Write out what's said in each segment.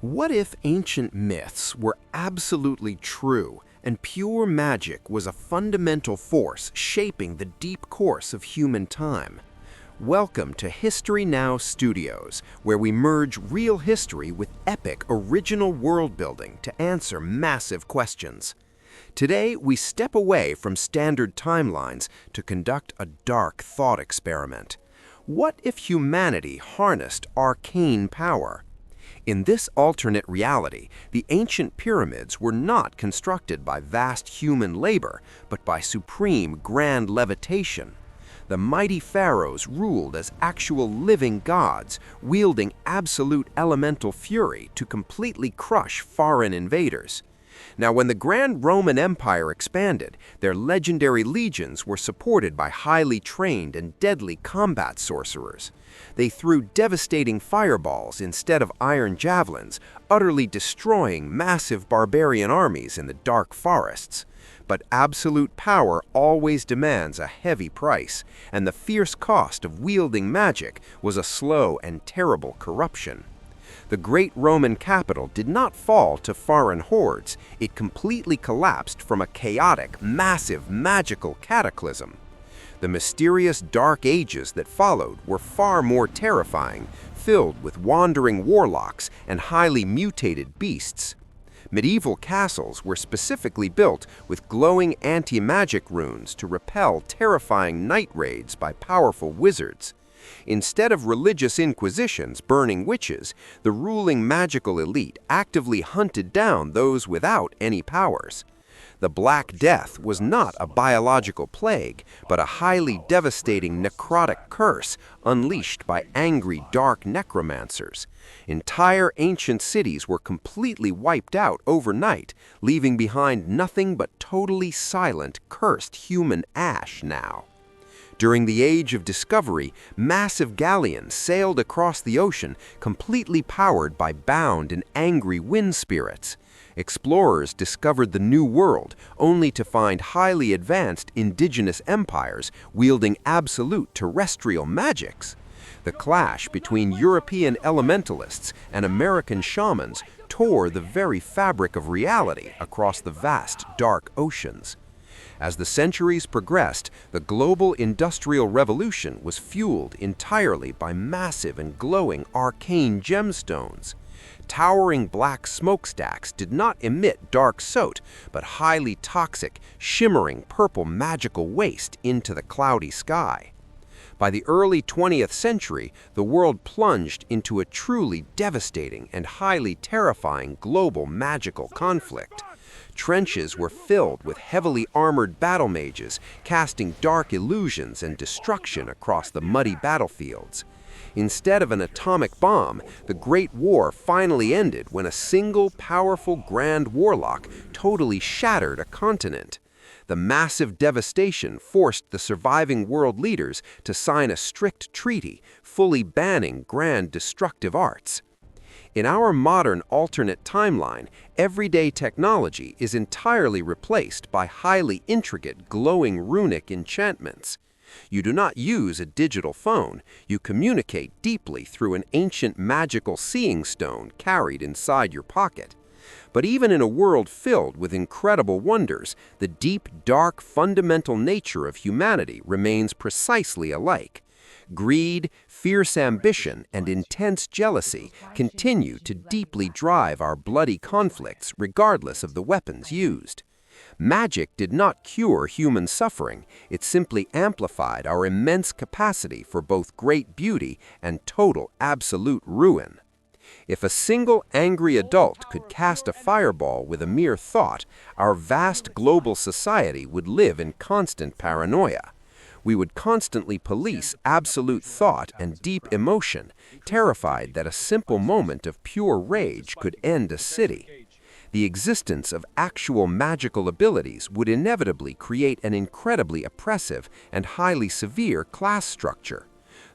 What if ancient myths were absolutely true and pure magic was a fundamental force shaping the deep course of human time? Welcome to History Now Studios, where we merge real history with epic original world building to answer massive questions. Today, we step away from standard timelines to conduct a dark thought experiment. What if humanity harnessed arcane power? In this alternate reality, the ancient pyramids were not constructed by vast human labor, but by supreme grand levitation. The mighty pharaohs ruled as actual living gods, wielding absolute elemental fury to completely crush foreign invaders. Now, when the Grand Roman Empire expanded, their legendary legions were supported by highly trained and deadly combat sorcerers. They threw devastating fireballs instead of iron javelins, utterly destroying massive barbarian armies in the dark forests. But absolute power always demands a heavy price, and the fierce cost of wielding magic was a slow and terrible corruption. The great Roman capital did not fall to foreign hordes, it completely collapsed from a chaotic, massive, magical cataclysm. The mysterious dark ages that followed were far more terrifying, filled with wandering warlocks and highly mutated beasts. Medieval castles were specifically built with glowing anti-magic runes to repel terrifying night raids by powerful wizards. Instead of religious inquisitions burning witches, the ruling magical elite actively hunted down those without any powers. The Black Death was not a biological plague, but a highly devastating necrotic curse unleashed by angry dark necromancers. Entire ancient cities were completely wiped out overnight, leaving behind nothing but totally silent, cursed human ash now. During the Age of Discovery, massive galleons sailed across the ocean, completely powered by bound and angry wind spirits. Explorers discovered the New World, only to find highly advanced indigenous empires wielding absolute terrestrial magics. The clash between European elementalists and American shamans tore the very fabric of reality across the vast, dark oceans. As the centuries progressed, the global industrial revolution was fueled entirely by massive and glowing arcane gemstones. Towering black smokestacks did not emit dark soot, but highly toxic, shimmering purple magical waste into the cloudy sky. By the early 20th century, the world plunged into a truly devastating and highly terrifying global magical conflict. Trenches were filled with heavily armored battle mages, casting dark illusions and destruction across the muddy battlefields. Instead of an atomic bomb, the Great War finally ended when a single powerful grand warlock totally shattered a continent. The massive devastation forced the surviving world leaders to sign a strict treaty, fully banning grand destructive arts. In our modern alternate timeline, everyday technology is entirely replaced by highly intricate glowing runic enchantments. You do not use a digital phone, you communicate deeply through an ancient magical seeing stone carried inside your pocket. But even in a world filled with incredible wonders, the deep, dark, fundamental nature of humanity remains precisely alike. Greed, fierce ambition, and intense jealousy continue to deeply drive our bloody conflicts regardless of the weapons used. Magic did not cure human suffering, it simply amplified our immense capacity for both great beauty and total absolute ruin. If a single angry adult could cast a fireball with a mere thought, our vast global society would live in constant paranoia. We would constantly police absolute thought and deep emotion, terrified that a simple moment of pure rage could end a city. The existence of actual magical abilities would inevitably create an incredibly oppressive and highly severe class structure.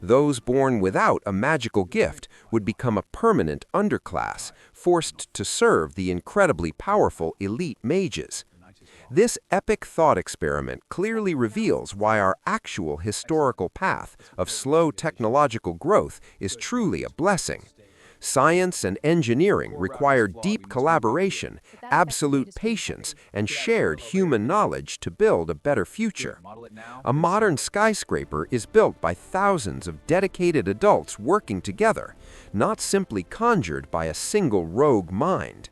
Those born without a magical gift would become a permanent underclass, forced to serve the incredibly powerful elite mages. This epic thought experiment clearly reveals why our actual historical path of slow technological growth is truly a blessing. Science and engineering require deep collaboration, absolute patience, and shared human knowledge to build a better future. A modern skyscraper is built by thousands of dedicated adults working together, not simply conjured by a single rogue mind.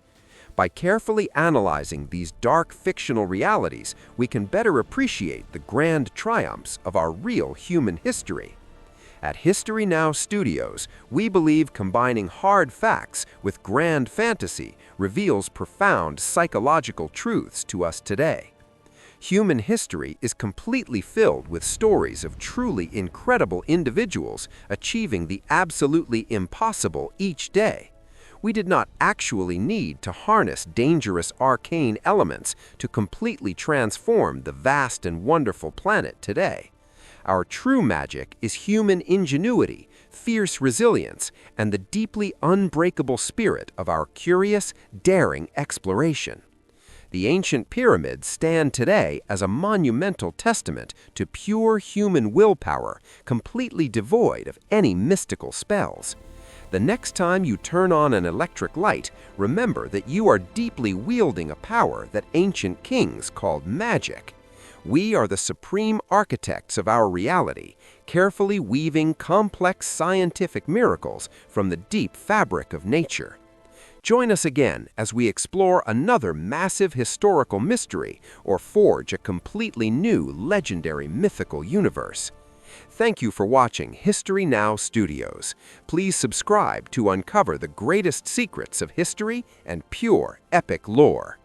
By carefully analyzing these dark fictional realities, we can better appreciate the grand triumphs of our real human history. At History Now Studios, we believe combining hard facts with grand fantasy reveals profound psychological truths to us today. Human history is completely filled with stories of truly incredible individuals achieving the absolutely impossible each day. We did not actually need to harness dangerous arcane elements to completely transform the vast and wonderful planet today. Our true magic is human ingenuity, fierce resilience, and the deeply unbreakable spirit of our curious, daring exploration. The ancient pyramids stand today as a monumental testament to pure human willpower, completely devoid of any mystical spells. The next time you turn on an electric light, remember that you are deeply wielding a power that ancient kings called magic. We are the supreme architects of our reality, carefully weaving complex scientific miracles from the deep fabric of nature. Join us again as we explore another massive historical mystery or forge a completely new legendary mythical universe. Thank you for watching History Now Studios. Please subscribe to uncover the greatest secrets of history and pure epic lore.